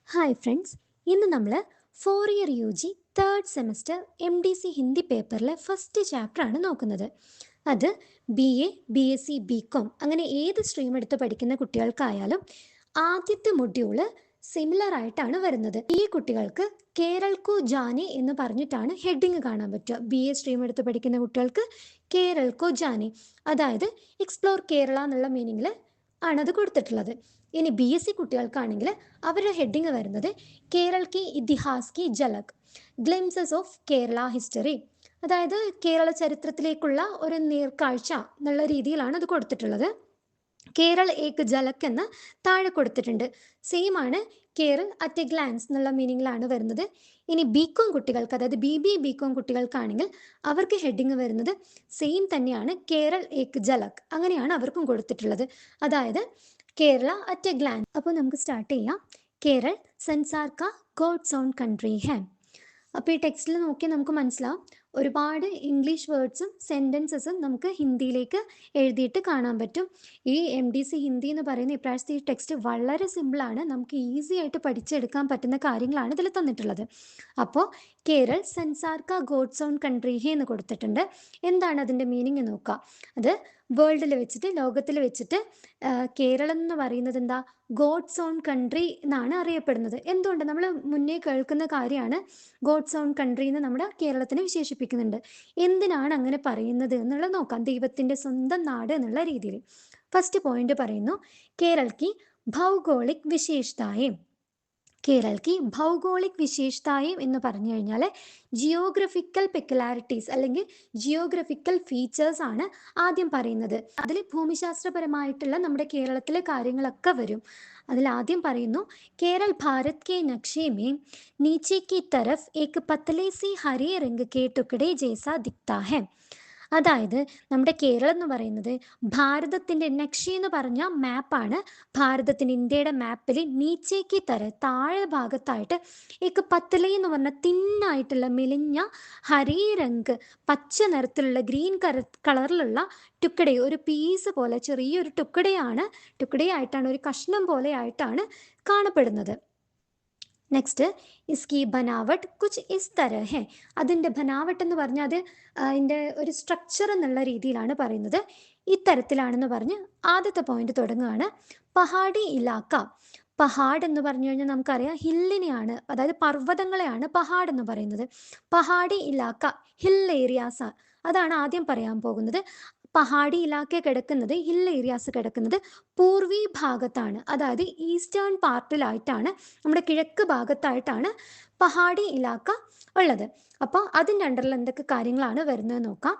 Hi friends, ഇന്ന് നമ്മൾ 4 year UG third semester MDC Hindi പേപ്പറിലെ ഫസ്റ്റ് ചാപ്റ്ററാണ് നോക്കുന്നത്. അത് BA, BSc, BCom അങ്ങനെ ഏത് സ്ട്രീം എടുത്ത് പഠിക്കുന്ന കുട്ടികൾക്കായാലും ആദ്യത്തെ മൊഡ്യൂള് സിമിലർ ആയിട്ടാണ് വരുന്നത്. ഈ കുട്ടികൾക്ക് കേരൾ കോ ജാനെ എന്ന് പറഞ്ഞിട്ടാണ് ഹെഡിങ് കാണാൻ പറ്റുക. BA സ്ട്രീം എടുത്ത് പഠിക്കുന്ന കുട്ടികൾക്ക് കേരൾ കോ ജാനെ, അതായത് എക്സ്പ്ലോർ കേരള എന്നുള്ള മീനിങ്ങിൽ ആണത് കൊടുത്തിട്ടുള്ളത്. ഇനി BSc കുട്ടികൾക്കാണെങ്കിൽ അവരുടെ ഹെഡിങ് വരുന്നത് കേരൾ കി ഇതിഹാസ് കി Jhalak, glimpses of Kerala history, അതായത് കേരള ചരിത്രത്തിലേക്കുള്ള ഒരു നേർക്കാഴ്ച എന്നുള്ള രീതിയിലാണ് അത് കൊടുത്തിട്ടുള്ളത്. കേരൾ ഏക് ജലക് എന്ന് താഴെ കൊടുത്തിട്ടുണ്ട്. സെയിം ആണ് കേരൾ അറ്റ് എ ഗ്ലാൻസ് എന്നുള്ള മീനിങ്ങിലാണ് വരുന്നത്. ഇനി BCom കുട്ടികൾക്ക്, അതായത് BBA BCom കുട്ടികൾക്കാണെങ്കിൽ അവർക്ക് ഹെഡിങ് വരുന്നത് സെയിം തന്നെയാണ്, കേരൾ ഏക് ജലക് അങ്ങനെയാണ് അവർക്കും കൊടുത്തിട്ടുള്ളത്, അതായത് കേരള അറ്റ് എ ഗ്ലാൻസ്. അപ്പോൾ നമുക്ക് സ്റ്റാർട്ട് ചെയ്യാം. കേരൾ സംസാർ കാ ഗോഡ്സ് ഓൺ കൺട്രി ഹേ. അപ്പോൾ ഈ ടെക്സ്റ്റിൽ നോക്കി നമുക്ക് മനസ്സിലാവും ഒരുപാട് ഇംഗ്ലീഷ് വേർഡ്സും സെൻറ്റൻസസും നമുക്ക് ഹിന്ദിയിലേക്ക് എഴുതിയിട്ട് കാണാൻ പറ്റും. ഈ MDC ഹിന്ദി എന്ന് പറയുന്ന ഇപ്രാവശ്യത്തെ ഈ ടെക്സ്റ്റ് വളരെ സിമ്പിളാണ്, നമുക്ക് ഈസി ആയിട്ട് പഠിച്ചെടുക്കാൻ പറ്റുന്ന കാര്യങ്ങളാണ് ഇതിൽ തന്നിട്ടുള്ളത്. അപ്പോൾ കേരൾ സംസാർ കാ ഗോഡ്സ് ഓൺ കൺട്രി ഹേ എന്ന് കൊടുത്തിട്ടുണ്ട്. എന്താണ് അതിൻ്റെ മീനിങ് നോക്കുക. അത് വേൾഡിൽ വെച്ചിട്ട്, ലോകത്തിൽ വെച്ചിട്ട് കേരളം എന്ന് പറയുന്നത് എന്താ, ഗോഡ്സ് ഓൺ കൺട്രി എന്നാണ് അറിയപ്പെടുന്നത്. എന്തുകൊണ്ട് നമ്മൾ മുന്നേ കേൾക്കുന്ന കാര്യമാണ്, ഗോഡ്സ് ഓൺ കൺട്രി എന്ന് നമ്മുടെ കേരളത്തിനെ വിശേഷിപ്പിക്കുന്നുണ്ട്. എന്തിനാണ് അങ്ങനെ പറയുന്നത് എന്നുള്ളത് നോക്കാം. ദൈവത്തിൻ്റെ സ്വന്തം നാട് എന്നുള്ള രീതിയിൽ. ഫസ്റ്റ് പോയിന്റ് പറയുന്നു, കേരൾ കി ഭൗഗോളിക് വിശേഷതായേം. കേരൾ കി ഭൗഗോളിക് വിശേഷതായേം എന്ന് പറഞ്ഞു കഴിഞ്ഞാൽ ജിയോഗ്രഫിക്കൽ പെക്കുലാരിറ്റീസ് അല്ലെങ്കിൽ ജിയോഗ്രഫിക്കൽ ഫീച്ചേഴ്സ് ആണ് ആദ്യം പറയുന്നത്. അതിൽ ഭൂമിശാസ്ത്രപരമായിട്ടുള്ള നമ്മുടെ കേരളത്തിലെ കാര്യങ്ങളൊക്കെ വരും. അതിൽ ആദ്യം പറയുന്നു, കേരൾ ഭാരത് കെ നക്ഷേ മേ നീച്ചെ കി തരഫ് ഏക് പത്തലേ സി ഹരേ രംഗ് കെ ടുക്കഡേ ജൈസാ ദിക്താ ഹെ. അതായത് നമ്മുടെ കേരളം എന്ന് പറയുന്നത് ഭാരതത്തിൻ്റെ നക്ഷ എന്ന് പറഞ്ഞ മാപ്പാണ്. ഭാരതത്തിൻ്റെ, ഇന്ത്യയുടെ മാപ്പിൽ നീച്ചേക്ക് താഴെ ഭാഗത്തായിട്ട് ഏക്ക് പത്തലൈ എന്ന് പറഞ്ഞ തിന്നായിട്ടുള്ള മെലിഞ്ഞ ഹരേ രംഗ്, പച്ച നിറത്തിലുള്ള ഗ്രീൻ കളറിലുള്ള ടുക്കട, ഒരു പീസ് പോലെ ചെറിയൊരു ടുക്കടയായിട്ടാണ്, ഒരു കഷ്ണം പോലെ ആയിട്ടാണ് കാണപ്പെടുന്നത്. നെക്സ്റ്റ്, ഇസ്കി ബനാവട്ട് കുച്ച് ഇസ് തരഹ് ഹെ. അതിൻ്റെ ബനാവട്ട് എന്ന് പറഞ്ഞാൽ അത് അതിൻ്റെ ഒരു സ്ട്രക്ചർ എന്നുള്ള രീതിയിലാണ് പറയുന്നത്. ഇത്തരത്തിലാണെന്ന് പറഞ്ഞ് ആദ്യത്തെ പോയിന്റ് തുടങ്ങുകയാണ്. പഹാഡി ഇലാക്ക. പഹാഡ് എന്ന് പറഞ്ഞു കഴിഞ്ഞാൽ നമുക്കറിയാം ഹില്ലിനെയാണ്, അതായത് പർവ്വതങ്ങളെയാണ് പഹാഡ് എന്ന് പറയുന്നത്. പഹാഡി ഇലാക്ക, ഹിൽ ഏരിയാസ്, അതാണ് ആദ്യം പറയാൻ പോകുന്നത്. പഹാഡി ഇലാക്ക കിടക്കുന്നത്, ഹിൽ ഏരിയാസ് കിടക്കുന്നത് പൂർവി ഭാഗത്താണ്, അതായത് ഈസ്റ്റേൺ പാർട്ടിലായിട്ടാണ്, നമ്മുടെ കിഴക്ക് ഭാഗത്തായിട്ടാണ് പഹാഡി ഇലാക്ക ഉള്ളത്. അപ്പോൾ അതിൻ്റെ അണ്ടറിൽ എന്തൊക്കെ കാര്യങ്ങളാണ് വരുന്നത് നോക്കാം.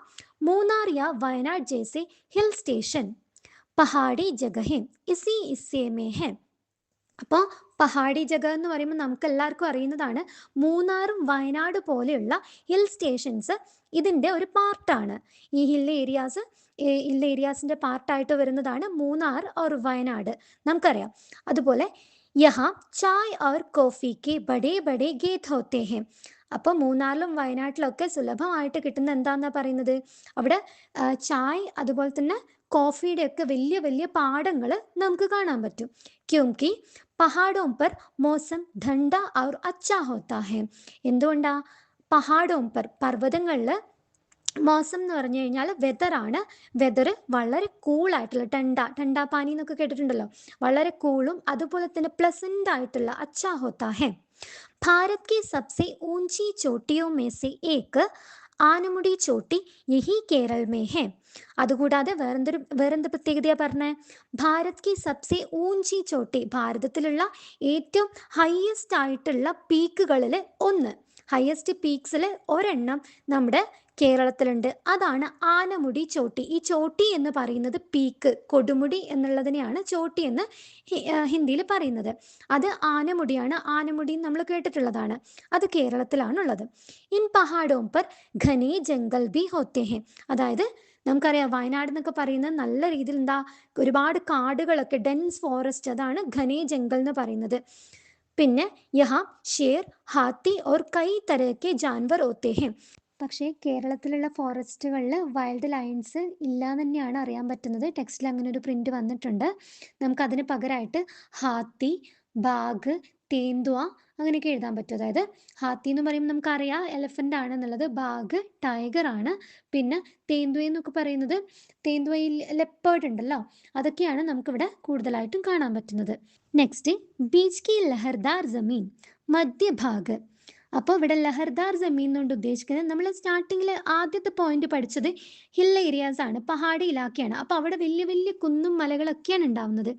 മൂന്നാർ യാ വയനാട് ജैसे ഹിൽ സ്റ്റേഷൻ പഹാഡി ജഗഹേ ഇസി ഇസ്സേ മേ ഹെ. അപ്പോൾ പഹാഡി ജഗ എന്ന് പറയുമ്പോൾ നമുക്ക് എല്ലാവർക്കും അറിയുന്നതാണ്, മൂന്നാറും വയനാട് പോലെയുള്ള ഹിൽ സ്റ്റേഷൻസ് ഇതിൻ്റെ ഒരു പാർട്ടാണ്. ഈ ഹിൽ ഏരിയാസിൻ്റെ പാർട്ടായിട്ട് വരുന്നതാണ് മൂന്നാർ ഓർ വയനാട്, നമുക്കറിയാം. അതുപോലെ യഹാ Chai or coffee K Bade Bade ഖേത് ഹോത്തേ ഹെ. അപ്പോൾ മൂന്നാറിലും വയനാട്ടിലൊക്കെ സുലഭമായിട്ട് കിട്ടുന്ന എന്താണെന്നാണ് പറയുന്നത്, അവിടെ ചായ് അതുപോലെ തന്നെ കോഫിയുടെ ഒക്കെ വലിയ വലിയ പാടങ്ങൾ നമുക്ക് കാണാൻ പറ്റും. ക്യോങ്കി പഹാഡോം പർ മോസം ഠണ്ട ഔർ അച്ചാ ഹോത്താ ഹെ. എന്തുകൊണ്ടാ, പഹാഡോം പർ, പർവ്വതങ്ങളിൽ, മോസം എന്ന് പറഞ്ഞു കഴിഞ്ഞാൽ വെതറാണ്. വെതർ വളരെ കൂളായിട്ടുള്ള, ടണ്ടാപാനി എന്നൊക്കെ കേട്ടിട്ടുണ്ടല്ലോ, വളരെ കൂളും അതുപോലെ തന്നെ പ്ലസൻ്റ് ആയിട്ടുള്ള, അച്ചാ ഹോത്താ ഹെ. ഭാരത് കി സബ്സെ ഊഞ്ചി ചോട്ടിയോ മേ സെ ഏക് ആനമുടി ചോട്ടി യഹി കേരൾ മേ ഹെ. അതുകൂടാതെ വേറെന്ത് പ്രത്യേകതയാണ് പറഞ്ഞേ, ഭാരത് കി സബ്സെ ഊഞ്ചി ചോട്ടി, ഭാരതത്തിലുള്ള ഏറ്റവും ഹയസ്റ്റ് ആയിട്ടുള്ള പീക്കുകളിൽ ഒന്ന്, ഹയസ്റ്റ് പീക്സിൽ ഒരെണ്ണം നമ്മുടെ കേരളത്തിലുണ്ട്, അതാണ് ആനമുടി ചോട്ടി. ഈ ചോട്ടി എന്ന് പറയുന്നത് പീക്ക്, കൊടുമുടി എന്നുള്ളതിനെയാണ് ചോട്ടി എന്ന് ഹിന്ദിയിൽ പറയുന്നത്. അത് ആനമുടിയാണ്. ആനമുടി നമ്മൾ കേട്ടിട്ടുള്ളതാണ്, അത് കേരളത്തിലാണുള്ളത്. ഇൻ പഹാഡോം പർ ഘനേ ജംഗൽ ബി ഹോത്തേ ഹെ. അതായത് നമുക്കറിയാം വയനാട് എന്നൊക്കെ പറയുന്നത് നല്ല രീതിയിൽ എന്താ, ഒരുപാട് കാടുകളൊക്കെ, ഡെൻസ് ഫോറസ്റ്റ്, അതാണ് ഘനേ ജംഗൽ എന്ന് പറയുന്നത്. പിന്നെ യഹാ ഷേർ, ഹാത്തി ഓർ കൈ തരഹ് ജാൻവർ ഹോത്തേ ഹെ. പക്ഷേ കേരളത്തിലുള്ള ഫോറസ്റ്റുകളിൽ വൈൽഡ് ലയൺസ് ഇല്ല എന്ന് തന്നെയാണ് അറിയാൻ പറ്റുന്നത്. ടെക്സ്റ്റിൽ അങ്ങനെ ഒരു പ്രിന്റ് വന്നിട്ടുണ്ട്. നമുക്കതിന് പകരമായിട്ട് ഹാത്തി, ബാഗ്, തേന്തുവ അങ്ങനെയൊക്കെ എഴുതാൻ പറ്റും. അതായത് ഹാത്തി എന്ന് പറയുമ്പോൾ നമുക്കറിയാം എലഫന്റ് ആണെന്നുള്ളത്, ബാഗ് ടൈഗർ ആണ്. പിന്നെ തേന്തുവ എന്നൊക്കെ പറയുന്നത് തേന്തുവയിൽ ലെപ്പേർഡ് ഉണ്ടല്ലോ, അതൊക്കെയാണ് നമുക്കിവിടെ കൂടുതലായിട്ടും കാണാൻ പറ്റുന്നത്. നെക്സ്റ്റ് ബീച്ച് കി ലഹർദാർ ജമീൻ മധ്യഭാഗ്. അപ്പോൾ ഇവിടെ ലഹർദാർ ജമീൻ കൊണ്ട് ഉദ്ദേശിക്കുന്നത് നമ്മൾ സ്റ്റാർട്ടിങ്ങിൽ ആദ്യത്തെ പോയിന്റ് പഠിച്ചത് ഹിൽ ഏരിയാസ് ആണ്, പഹാടി ഇലാക്കയാണ്. അപ്പോൾ അവിടെ വലിയ വലിയ കുന്നും മലകളൊക്കെയാണ് ഉണ്ടാവുന്നത്.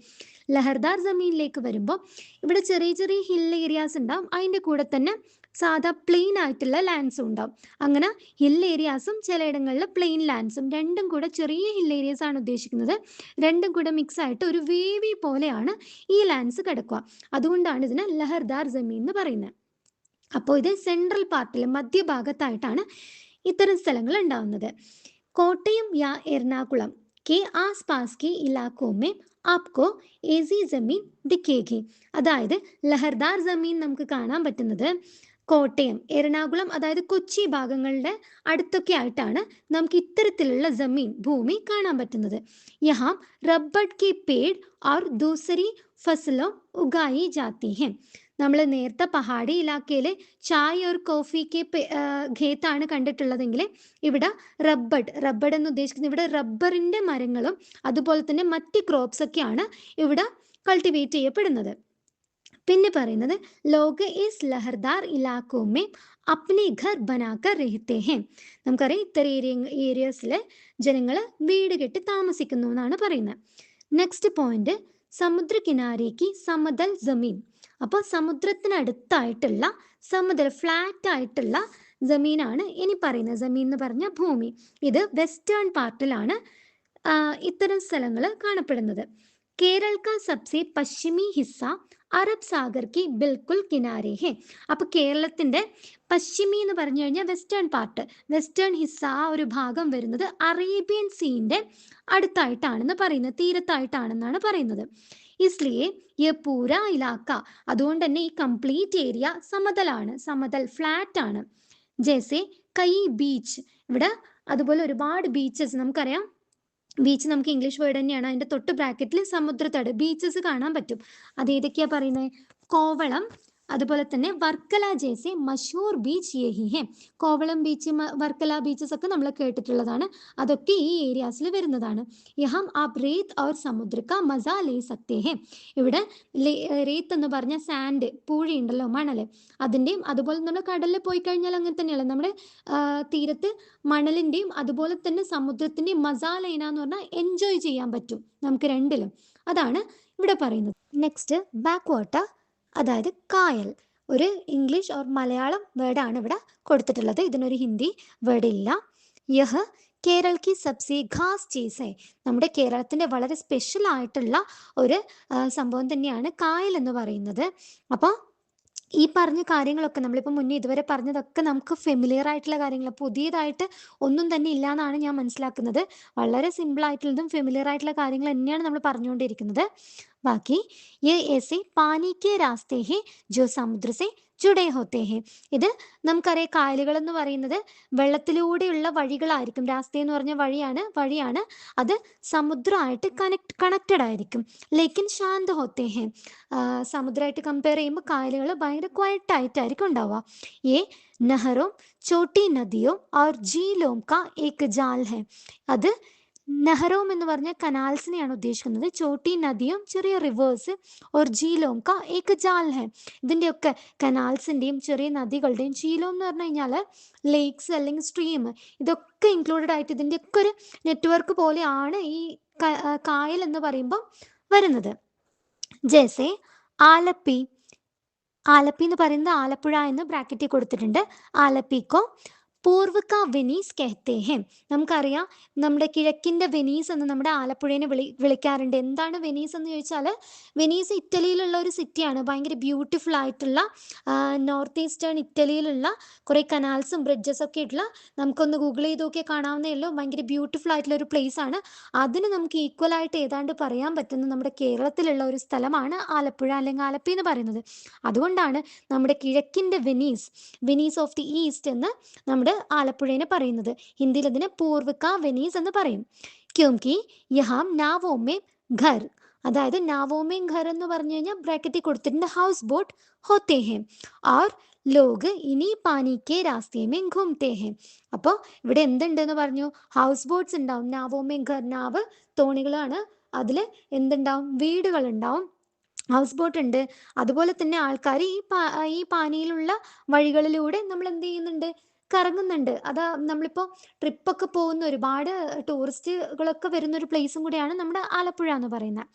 ലഹർദാർ ജമീനിലേക്ക് വരുമ്പോൾ ഇവിടെ ചെറിയ ചെറിയ ഹിൽ ഏരിയാസ് ഉണ്ടാവും, അതിൻ്റെ കൂടെ തന്നെ സാധാ പ്ലെയിൻ ആയിട്ടുള്ള ലാൻഡ്സും ഉണ്ടാവും. അങ്ങനെ ഹിൽ ഏരിയാസും ചിലയിടങ്ങളിൽ പ്ലെയിൻ ലാൻഡ്സും രണ്ടും കൂടെ, ചെറിയ ഹിൽ ഏരിയാസ് ആണ് ഉദ്ദേശിക്കുന്നത്, രണ്ടും കൂടെ മിക്സ് ആയിട്ട് ഒരു വേവി പോലെയാണ് ഈ ലാൻഡ്സ് കിടക്കുക. അതുകൊണ്ടാണ് ഇതിനെ ലഹർദാർ ജമീൻ എന്ന് പറയുന്നത്. അപ്പോൾ ഇത് സെൻട്രൽ പാർട്ടിൽ മധ്യഭാഗത്തായിട്ടാണ് ഇത്തരം സ്ഥലങ്ങൾ ഉണ്ടാവുന്നത്. കോട്ടയം യാ എറണാകുളം के आसपास के इलाकों में आपको ऐसी जमीन दिखेगी. അതായത് ലഹർദാർ ജമീൻ നമുക്ക് കാണാൻ പറ്റുന്നത് കോട്ടയം, എറണാകുളം, അതായത് കൊച്ചി ഭാഗങ്ങളുടെ അടുത്തൊക്കെ ആയിട്ടാണ് നമുക്ക് ഇത്തരത്തിലുള്ള ജമീൻ, ഭൂമി കാണാൻ പറ്റുന്നത്. യഹാം റബ്ബർ കി പേഡ് और दूसरी फसलों उगाई जाती हैं. നമ്മൾ നേരത്തെ പഹാടി ഇലാക്കയിൽ ചായ് ഓർ കോഫിക്ക് ഖേത്താണ് കണ്ടിട്ടുള്ളതെങ്കിൽ ഇവിടെ റബ്ബർ എന്ന് ഉദ്ദേശിക്കുന്നത് ഇവിടെ റബ്ബറിൻ്റെ മരങ്ങളും അതുപോലെ തന്നെ മറ്റ് ക്രോപ്സ് ഒക്കെയാണ് ഇവിടെ കൾട്ടിവേറ്റ് ചെയ്യപ്പെടുന്നത്. പിന്നെ പറയുന്നത് ലോക ഈസ് ലഹർദാർ ഇലാക്കോമേ അപ്നെ ഘർ ബനാക്കർ രഹത്തെ ഹെ. നമുക്കറിയാം ഇത്തരം ഏരിയസിൽ ജനങ്ങൾ വീട് കെട്ടി താമസിക്കുന്നു എന്നാണ് പറയുന്നത്. നെക്സ്റ്റ് പോയിന്റ് സമുദ്ര കിനാരേക്ക് സമതൽ ജമീൻ. അപ്പോൾ സമുദ്രത്തിനടുത്തായിട്ടുള്ള സമതൽ, ഫ്ലാറ്റ് ആയിട്ടുള്ള ജമീനാണ് ഇനി പറയുന്നത്. ജമീൻ എന്ന് പറഞ്ഞ ഭൂമി, ഇത് വെസ്റ്റേൺ പാർട്ടിലാണ് ഇത്തരം സ്ഥലങ്ങൾ കാണപ്പെടുന്നത്. കേരള കാ സബ്സെ പശ്ചിമി ഹിസ്സ അറബ് സാഗർ കി ബിൽക്കുൽ കിനാരെ ഹെ. അപ്പോൾ കേരളത്തിൻ്റെ പശ്ചിമി എന്ന് പറഞ്ഞു കഴിഞ്ഞാൽ വെസ്റ്റേൺ പാർട്ട്, വെസ്റ്റേൺ ഹിസ്സ ആ ഒരു ഭാഗം വരുന്നത് അറേബ്യൻ സീൻ്റെ അടുത്തായിട്ടാണെന്ന് പറയുന്നത്, തീരത്തായിട്ടാണെന്നാണ് പറയുന്നത്. ഇസ്ലിയെ യ പൂര ഇലാക്ക, അതുകൊണ്ട് തന്നെ ഈ കംപ്ലീറ്റ് ഏരിയ സമതലാണ്, സമതൽ ഫ്ലാറ്റ് ആണ്. ജैसे കൈ ബീച്ച്, ഇവിടെ അതുപോലെ ഒരുപാട് ബീച്ചസ് നമുക്കറിയാം. ബീച്ച് നമുക്ക് ഇംഗ്ലീഷ് വേർഡ് തന്നെയാണ്, അതിൻ്റെ തൊട്ട് ബ്രാക്കറ്റിൽ സമുദ്രത്തട് ബീച്ചസ് കാണാൻ പറ്റും. അത് ഏതൊക്കെയാണ് പറയുന്നത്? കോവളം, അതുപോലെ തന്നെ വർക്കല ജേസെ മഷൂർ ബീച്ച് യഹി ഹെ. കോവളം ബീച്ച്, വർക്കല ബീച്ചസ് ഒക്കെ നമ്മൾ കേട്ടിട്ടുള്ളതാണ്, അതൊക്കെ ഈ ഏരിയാസിൽ വരുന്നതാണ്. യഹം ആപ് റേത്ത് ഔർ സമുദ്ര കാ മസാ ലേ സക്തേ ഹെ. ഇവിടെ റേത്ത് എന്ന് പറഞ്ഞ സാൻഡ്, പൂഴി ഉണ്ടല്ലോ, മണൽ, അതിൻ്റെയും അതുപോലെ നമ്മൾ കടലിൽ പോയി കഴിഞ്ഞാൽ അങ്ങനെ തന്നെയല്ല, നമ്മുടെ തീരത്ത് മണലിൻ്റെയും അതുപോലെ തന്നെ സമുദ്രത്തിൻ്റെയും മസാലേന എന്ന് പറഞ്ഞാൽ എൻജോയ് ചെയ്യാൻ പറ്റും നമുക്ക് രണ്ടിലും, അതാണ് ഇവിടെ പറയുന്നത്. നെക്സ്റ്റ് ബാക്ക് വാട്ടർ, അതായത് കായൽ. ഒരു ഇംഗ്ലീഷ് ഓർ മലയാളം വേർഡാണ് ഇവിടെ കൊടുത്തിട്ടുള്ളത്, ഇതിനൊരു ഹിന്ദി വേർഡ് ഇല്ല. യഹ് കേരൾ കി സബ്സെ ഖാസ് ചീസ് ഹെ. നമ്മുടെ കേരളത്തിൻ്റെ വളരെ സ്പെഷ്യൽ ആയിട്ടുള്ള ഒരു സംഭവം തന്നെയാണ് കായൽ എന്ന് പറയുന്നത്. അപ്പോൾ ഈ പറഞ്ഞ കാര്യങ്ങളൊക്കെ നമ്മളിപ്പോൾ മുന്നേ ഇതുവരെ പറഞ്ഞതൊക്കെ നമുക്ക് ഫെമിലിയർ ആയിട്ടുള്ള കാര്യങ്ങൾ, പുതിയതായിട്ട് ഒന്നും തന്നെ ഇല്ല എന്നാണ് ഞാൻ മനസ്സിലാക്കുന്നത്. വളരെ സിമ്പിൾ ആയിട്ടുള്ളതും ഫെമിലിയർ ആയിട്ടുള്ള കാര്യങ്ങൾ തന്നെയാണ് നമ്മൾ പറഞ്ഞുകൊണ്ടിരിക്കുന്നത്. ബാക്കി ये ऐसे पानी के रास्ते हैं जो समुद्र से जुड़े होते हैं. ഇത് നമുക്കറിയാം, കായലുകൾ എന്ന് പറയുന്നത് വെള്ളത്തിലൂടെയുള്ള വഴികളായിരിക്കും. രാസ്ത എന്ന് പറഞ്ഞ വഴിയാണ്, അത് സമുദ്രമായിട്ട് കണക്റ്റഡ് ആയിരിക്കും. ലേക്കിൻ ശാന്ത ഹോത്തെ ഹെ. സമുദ്രമായിട്ട് കമ്പയർ ചെയ്യുമ്പോൾ കായലുകൾ ഭയങ്കര ക്വയറ്റ് ആയിട്ടായിരിക്കും ഉണ്ടാവുക. ये नहरों छोटी नदियों और झीलों का एक जाल है. അത് നെഹ്റോം എന്ന് പറഞ്ഞ കനാൽസിനെയാണ് ഉദ്ദേശിക്കുന്നത്. ചോട്ടി നദിയും ചെറിയ റിവേഴ്സ് ഓർ ജീലോം കാ ഏക് ജാൽ ഹെ. ഇതിൻ്റെയൊക്കെ കനാൽസിൻ്റെയും ചെറിയ നദികളുടെയും, ജീലോം എന്ന് പറഞ്ഞു കഴിഞ്ഞാൽ ലേക്സ് അല്ലെങ്കിൽ സ്ട്രീം, ഇതൊക്കെ ഇൻക്ലൂഡഡ് ആയിട്ട് ഇതിൻ്റെയൊക്കെ ഒരു നെറ്റ്വർക്ക് പോലെയാണ് ഈ കായൽ എന്ന് പറയുമ്പോൾ വരുന്നത്. ജേസെ ആലപ്പി, ആലപ്പി എന്ന് പറയുന്നത് ആലപ്പുഴ എന്ന് ബ്രാക്കറ്റിൽ കൊടുത്തിട്ടുണ്ട്. ആലപ്പിക്കോ പൂർവ കാ വെനീസ് കഹത്തെ ഹെ. നമുക്കറിയാം, നമ്മുടെ കിഴക്കിൻ്റെ വെനീസ് എന്ന് നമ്മുടെ ആലപ്പുഴേനെ വിളിക്കാറുണ്ട്. എന്താണ് വെനീസ് എന്ന് ചോദിച്ചാൽ, വെനീസ് ഇറ്റലിയിലുള്ള ഒരു സിറ്റിയാണ്. ഭയങ്കര ബ്യൂട്ടിഫുൾ ആയിട്ടുള്ള നോർത്ത് ഈസ്റ്റേൺ ഇറ്റലിയിലുള്ള കുറേ കനാൽസും ബ്രിഡ്ജസ് ഒക്കെ ഉള്ള, നമുക്കൊന്ന് ഗൂഗിൾ ചെയ്ത് നോക്കിയാൽ കാണാവുന്നേ ഉള്ളൂ, ഭയങ്കര ബ്യൂട്ടിഫുൾ ആയിട്ടുള്ള ഒരു പ്ലേസ് ആണ്. അതിന് നമുക്ക് ഈക്വൽ ആയിട്ട് ഏതാണ്ട് പറയാൻ പറ്റുന്ന നമ്മുടെ കേരളത്തിലുള്ള ഒരു സ്ഥലമാണ് ആലപ്പുഴ അല്ലെങ്കിൽ ആലപ്പി എന്ന് പറയുന്നത്. അതുകൊണ്ടാണ് നമ്മുടെ കിഴക്കിൻ്റെ വെനീസ് ഓഫ് ദി ഈസ്റ്റ് എന്ന് നമ്മുടെ ആലപ്പുഴേനെ പറയുന്നത്. ഹിന്ദിയിൽ അതിന് പൂർവിക വെനീസ് എന്ന് പറയും. ക്യോംകി യഹാം നാവോ മേ ഘർ അതായത് നാവോമേ ഘർ എന്ന് പറഞ്ഞു കഴിഞ്ഞാൽ ബ്രാക്കറ്റിൽ കൊടുത്തിട്ടുണ്ട് ഹൗസ് ബോട്ട് ഹോത്തേ ഹെ और ലോഗ് ഇനി പാനി കെ രാസ്തേ മേ ഘൂംതേ ഹെ. അപ്പോൾ ഇവിടെ എന്തുണ്ടെന്ന് പറഞ്ഞു? ഹൗസ് ബോട്ട്സ് ഉണ്ടാവും. നാവോമേ ഘർ, നാവ് തോണികളാണ്, അതിൽ എന്തുണ്ടാവും? വീടുകൾ ഉണ്ടാവും. ഹൗസ് ബോട്ട് ഉണ്ട്. അതുപോലെ തന്നെ ആൾക്കാർ ഈ പാനിയിലുള്ള വഴികളിലൂടെ നമ്മൾ എന്ത് ചെയ്യുന്നുണ്ട്? കറങ്ങുന്നുണ്ട്. അതാ നമ്മളിപ്പോൾ ട്രിപ്പൊക്കെ പോകുന്ന ഒരുപാട് ടൂറിസ്റ്റുകളൊക്കെ വരുന്ന ഒരു പ്ലേസും കൂടിയാണ് നമ്മുടെ ആലപ്പുഴ എന്ന് പറയുന്നത്.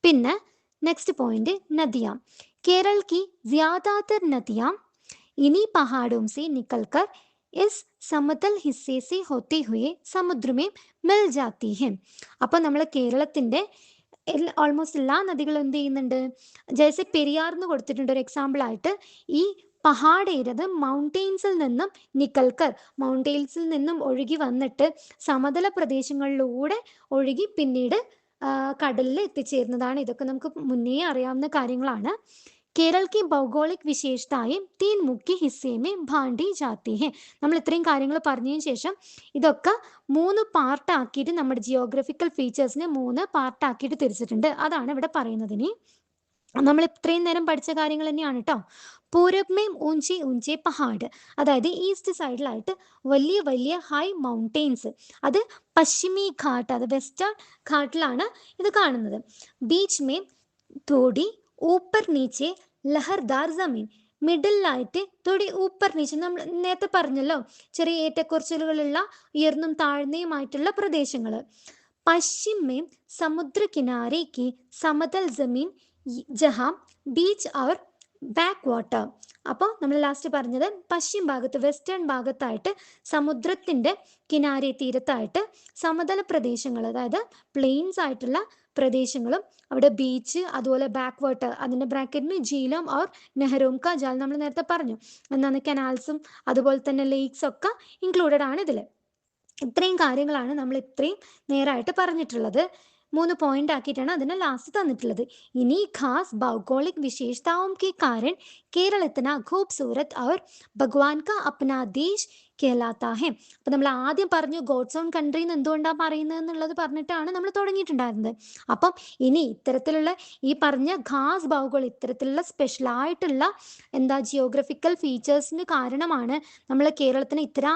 പിന്നെ നെക്സ്റ്റ് പോയിന്റ് നദിയാ. केरल की ज्यादातर नदियां इन्हीं पहाड़ों से निकलकर इस സമതൽ ഹിസ്സേ സെ ഹോത്തെ ഹുയെ സമുദ്ര മേ മിൽ ജാത്തി ഹെ. അപ്പോൾ നമ്മൾ കേരളത്തിൻ്റെ ഓൾമോസ്റ്റ് എല്ലാ നദികളും എന്ത് ചെയ്യുന്നുണ്ട്? ജैसे പെരിയാർ എന്ന് കൊടുത്തിട്ടുണ്ട് ഒരു എക്സാമ്പിൾ ആയിട്ട്. ഈ പഹാഡേരത് മൗണ്ടെയിൻസിൽ നിന്നും നിക്കൽക്കർ, മൗണ്ടെയിൻസിൽ നിന്നും ഒഴുകി വന്നിട്ട് സമതല പ്രദേശങ്ങളിലൂടെ ഒഴുകി പിന്നീട് കടലിൽ എത്തിച്ചേരുന്നതാണ്. ഇതൊക്കെ നമുക്ക് മുന്നേ അറിയാവുന്ന കാര്യങ്ങളാണ്. കേരൾ की भौगोलिक विशेषताएं 3 मुख्य हिस्से में बांटी जाती हैं. നമ്മൾ ഇത്രയും കാര്യങ്ങൾ പറഞ്ഞതിന് ശേഷം ഇതൊക്കെ 3 പാർട്ടാക്കിയിട്ട് നമ്മുടെ ജിയോഗ്രഫിക്കൽ ഫീച്ചേഴ്സിനെ 3 പാർട്ടാക്കിയിട്ട് തിരിച്ചിട്ടുണ്ട്. അതാണ് ഇവിടെ പറയുന്നത്. ഇനി നമ്മൾ ഇത്രയും നേരം പഠിച്ച കാര്യങ്ങൾ തന്നെയാണ് കേട്ടോ. പൂരബ്മേം ഊഞ്ചി ഊഞ്ചി പഹാഡ്, അതായത് ഈസ്റ്റ് സൈഡിലായിട്ട് വലിയ വലിയ ഹൈ മൗണ്ടെയിൻസ്, അത് പശ്ചിമി ഘാട്ട്, അത് വെസ്റ്റേൺ ഘാട്ടിലാണ് ഇത് കാണുന്നത്. ബീച്ച് മേം തോടി ഊപ്പർ നീച്ചെ ലഹർദാർ ജമീൻ, മിഡിലായിട്ട് തൊടി ഊപ്പർ നീച്ച്, നമ്മൾ നേരത്തെ പറഞ്ഞല്ലോ ചെറിയ ഏറ്റക്കുറച്ചിലുകളുള്ള ഉയർന്നും താഴ്ന്നയുമായിട്ടുള്ള പ്രദേശങ്ങൾ. പശ്ചിം മേം സമുദ്ര കിനാരേക്ക് സമതൽ ജമീൻ ജഹാം ബീച്ച് അവർ ബാക്ക് വാട്ടർ. അപ്പോൾ നമ്മൾ ലാസ്റ്റ് പറഞ്ഞത് പശ്ചിം ഭാഗത്ത്, വെസ്റ്റേൺ ഭാഗത്തായിട്ട് സമുദ്രത്തിൻ്റെ കിനാരെ തീരത്തായിട്ട് സമതല പ്രദേശങ്ങൾ, അതായത് പ്ലെയിൻസ് ആയിട്ടുള്ള പ്രദേശങ്ങളും അവിടെ ബീച്ച്, അതുപോലെ ബാക്ക് വാട്ടർ, അതിൻ്റെ ബ്രാക്കറ്റിന് ജീലം ഓർ നെഹ്റോം കാ ജാൽ നമ്മൾ നേരത്തെ പറഞ്ഞു. എന്താണ്? കനാൽസും അതുപോലെ തന്നെ ലേക്സ് ഒക്കെ ഇൻക്ലൂഡഡ് ആണ് ഇതിൽ. ഇത്രയും കാര്യങ്ങളാണ് നമ്മൾ ഇത്രയും നേരമായിട്ട് പറഞ്ഞിട്ടുള്ളത്. 3 പോയിന്റ് ആക്കിയിട്ടാണ് അതിനെ ലാസ്റ്റ് തന്നിട്ടുള്ളത്. ഇനി ഖാസ് ഭൗഗോളിക് വിശേഷതാओं के कारण केरल इतना खूबसूरत और भगवान का अपना देश कहलाता है. അപ്പോൾ നമ്മൾ ആദ്യം പറഞ്ഞു ഗോഡ്സ് ഓൺ കൺട്രി എന്ന് എന്തുകൊണ്ടാണ് പറയുന്നത് എന്നുള്ളത് പറഞ്ഞിട്ടാണ് നമ്മൾ തുടങ്ങിയിട്ടുണ്ടായിരുന്നത്. അപ്പം ഇനി ഇത്തരത്തിലുള്ള ഈ പറഞ്ഞ ഖാസ് ഭൗഗോൾ, ഇത്തരത്തിലുള്ള സ്പെഷ്യലായിട്ടുള്ള ജിയോഗ്രഫിക്കൽ ഫീച്ചേഴ്സിന് കാരണമാണ് നമ്മൾ കേരളത്തിന് ഇത്ര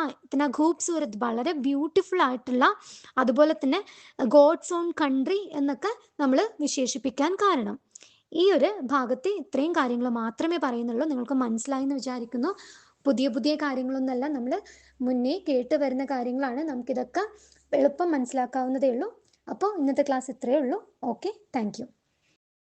ഖൂബ്സൂരത്ത്, വളരെ ബ്യൂട്ടിഫുൾ ആയിട്ടുള്ള, അതുപോലെ തന്നെ ഗോഡ്സ് ഓൺ കൺട്രി എന്നൊക്കെ നമ്മൾ വിശേഷിപ്പിക്കാൻ കാരണം. ഈ ഒരു ഭാഗത്ത് ഇത്രയും കാര്യങ്ങൾ മാത്രമേ പറയുന്നുള്ളൂ. നിങ്ങൾക്ക് മനസ്സിലായി എന്ന് വിചാരിക്കുന്നു. പുതിയ പുതിയ കാര്യങ്ങളൊന്നല്ല, നമ്മൾ മുന്നേ കേട്ട് വരുന്ന കാര്യങ്ങളാണ്. നമുക്കിതൊക്കെ എളുപ്പം മനസ്സിലാക്കാവുന്നതേ ഉള്ളൂ. അപ്പോൾ ഇന്നത്തെ ക്ലാസ് ഇത്രയേ ഉള്ളൂ. Okay, thank you.